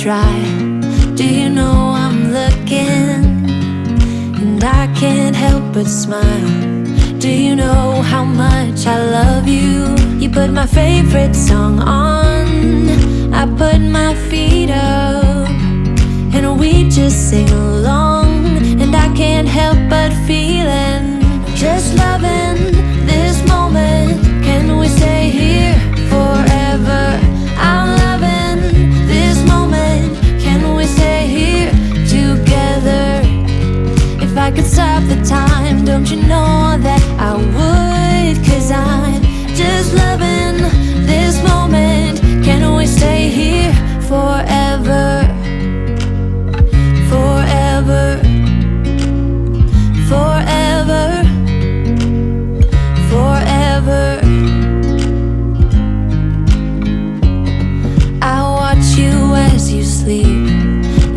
dry. Do you know I'm looking? And I can't help but smile. Do you know how much I love you? You put my favorite song on, I put my feet up, and we just sing along. And I can't help but feeling, just loving this moment. Can we stay here forever? I'm loving this moment. Can we stay here together? If I could stop the time, don't you know that I would? 'Cause I'm just loving this moment. Can we stay here forever? Forever, forever, forever. I watch you as you sleep.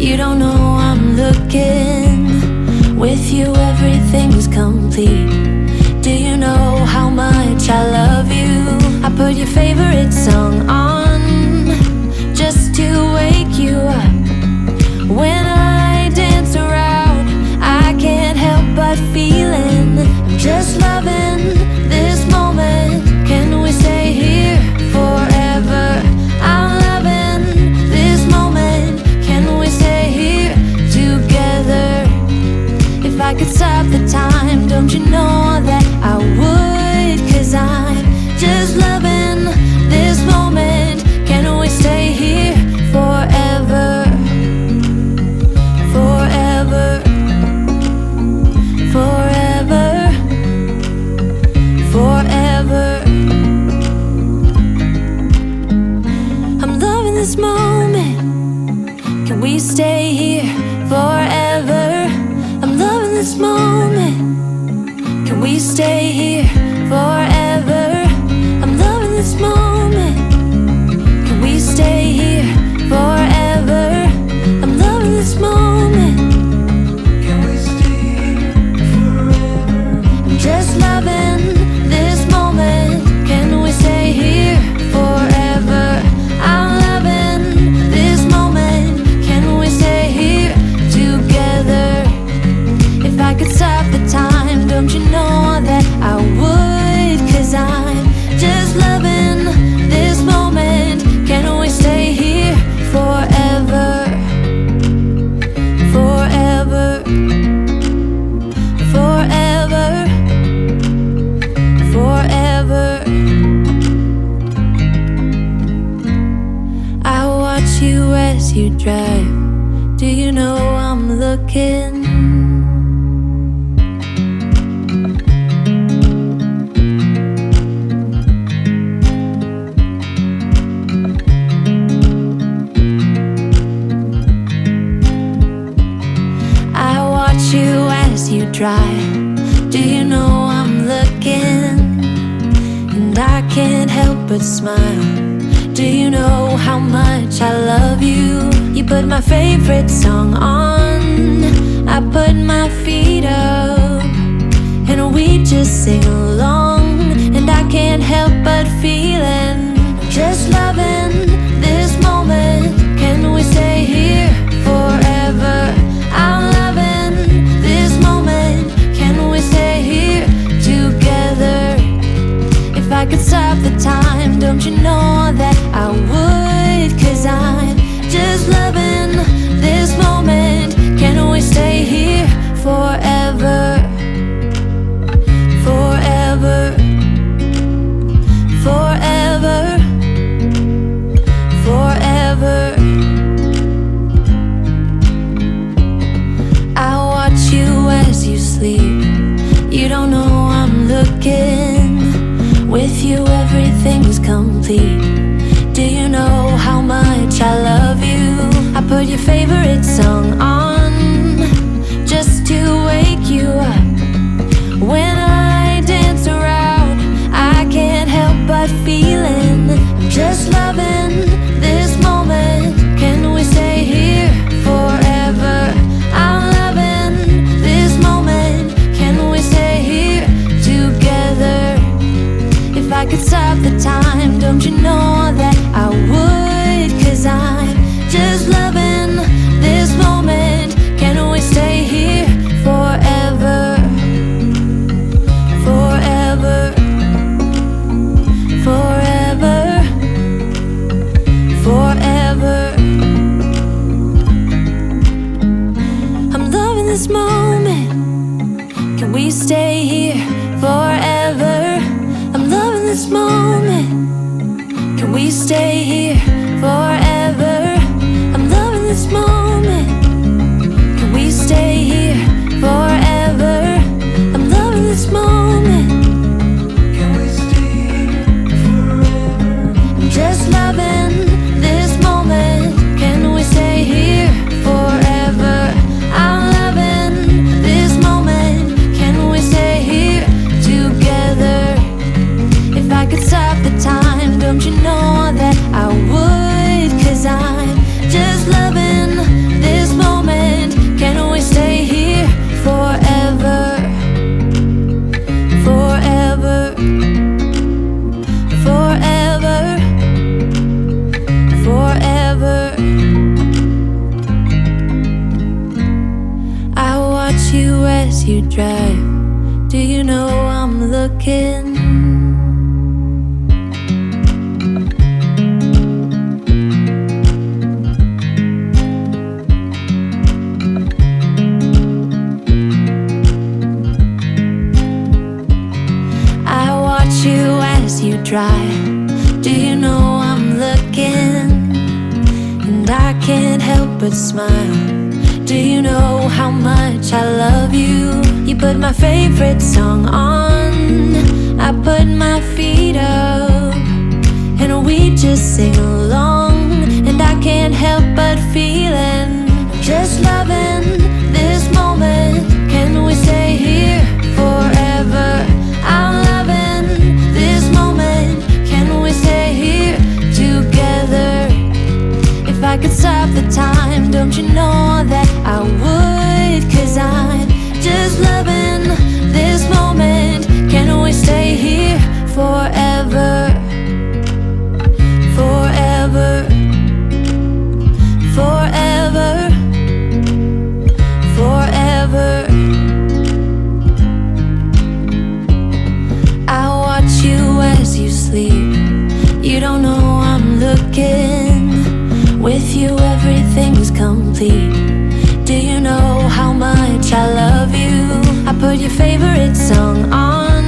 You don't know I'm looking. With you everything's complete. Do you know how much I love you? I put your favorite song on, just to wake you up. When I dance around, I can't help but feeling, I'm just loving this moment. Can we stay here forever? I'm loving this moment. Can we stay here together? If I could stop the time, don't you know that I would? 'Cause I'm just loving this moment. Can we stay here forever? Forever, forever, forever. I'm loving this moment. Can we stay here forever? I'm loving this moment. Can we stay here forever? I'm loving this moment. Can we stay here forever? I'm loving this moment. Can we stay here forever? I'm just loving this moment. Can we stay here forever? I'm loving this moment. Can we stay here together? If I could stop the time, don't you know that I would? 'Cause I'm just loving this moment. Can we stay here forever? Forever, forever, forever. I watch you as you drive. Do you know I'm looking? You as you drive. Do you know I'm looking? And I can't help but smile. Do you know how much I love you? You put my favorite song on, I put my feet up, and we just sing along. And I can't help but feeling, just loving this moment. Can we stay here forever? I'm loving this moment. Can we stay here together? If I could stop the time, don't you know that I would? 'Cause I'm just loving this moment. Can we stay here forever? Forever, forever, forever. I watch you as you sleep. You don't know I'm looking. With you everything's complete. Do you know how much I love you? I put your favorite song on, just to wake you up. When I dance around, I can't help but feeling, I'm just loving this moment. Can we stay here forever? I'm loving this moment. Can we stay here together? If I could stop the time, don't you know that I would? 'Cause I'm just loving stay here forever? I'm loving this moment. Can we stay here forever? I'm loving this moment. Can we stay here forever? I'm loving this moment. Can we stay here forever? I'm just loving this moment. Can we stay here forever? I'm loving this moment. Can we stay here together? If I could stop the time, don't you know that I would? 'Cause I'm just loving this moment. Can we stay here forever? Forever. Forever. Forever. I watch you as you drive. Do you know I'm looking? You drive. Do you know I'm looking? And I can't help but smile. Do you know how much I love you? You put my favorite song on, I put my feet up, and we just sing along. And I can't help but feeling, just loving this moment. Can we stay here forever? I'm loving this moment. Can we stay here together? If I could stop the time, don't you know that I would? 'Cause I'm just loving this moment. Can we stay here forever? Forever. Forever. Forever. I watch you as you sleep. You don't know I'm looking. With you everything's complete. Do you know how much I love you? I put your favorite song on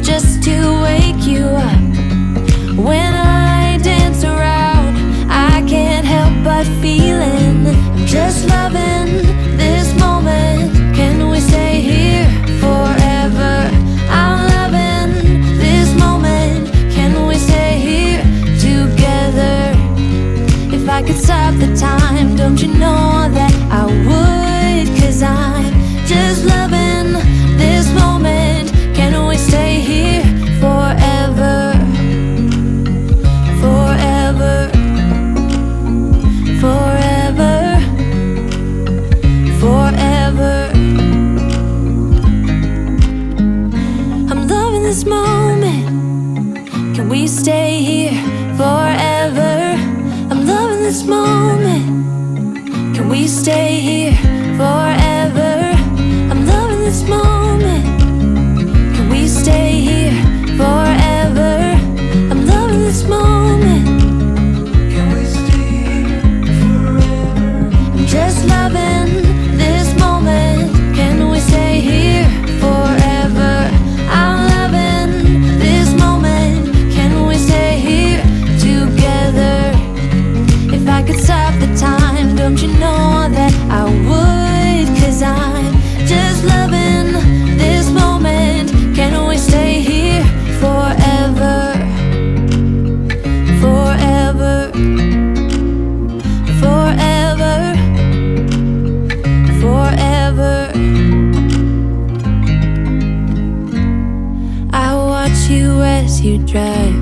just to wake you up. When I dance around, I can't help but feeling, I'm just loving this moment. Can we stay here forever? I'm loving this moment. Can we stay here together? If I could stop the time, don't you know that I would? 'Cause I'm just loving this moment. Can we stay here forever? Forever. Forever. Forever. I'm loving this moment. Can we stay here forever? I'm loving this moment. Can we stay here forever? I'm loving this moment. Can we stay here forever? I'm loving this moment. Can we stay here forever? I'm just loving this moment. Can we stay here forever? I'm loving this moment. Can we stay here together? If I could stop the time, don't you know that I would? 'Cause I'm just loving this moment. Can we stay here forever? Forever. Forever. Forever. I watch you as you drive.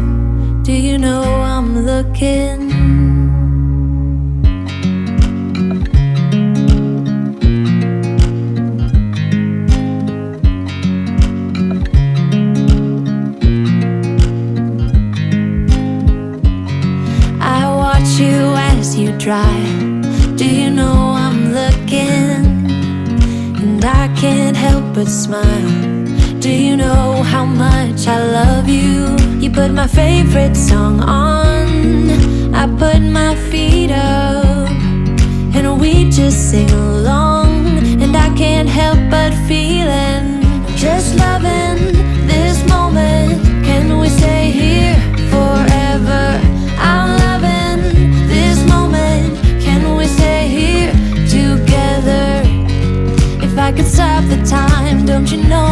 Do you know I'm looking? You drive. Do you know I'm looking? And I can't help but smile. Do you know how much I love you? You put my favorite song on, I put my feet up, and we just sing along. And I can't help but feeling, you know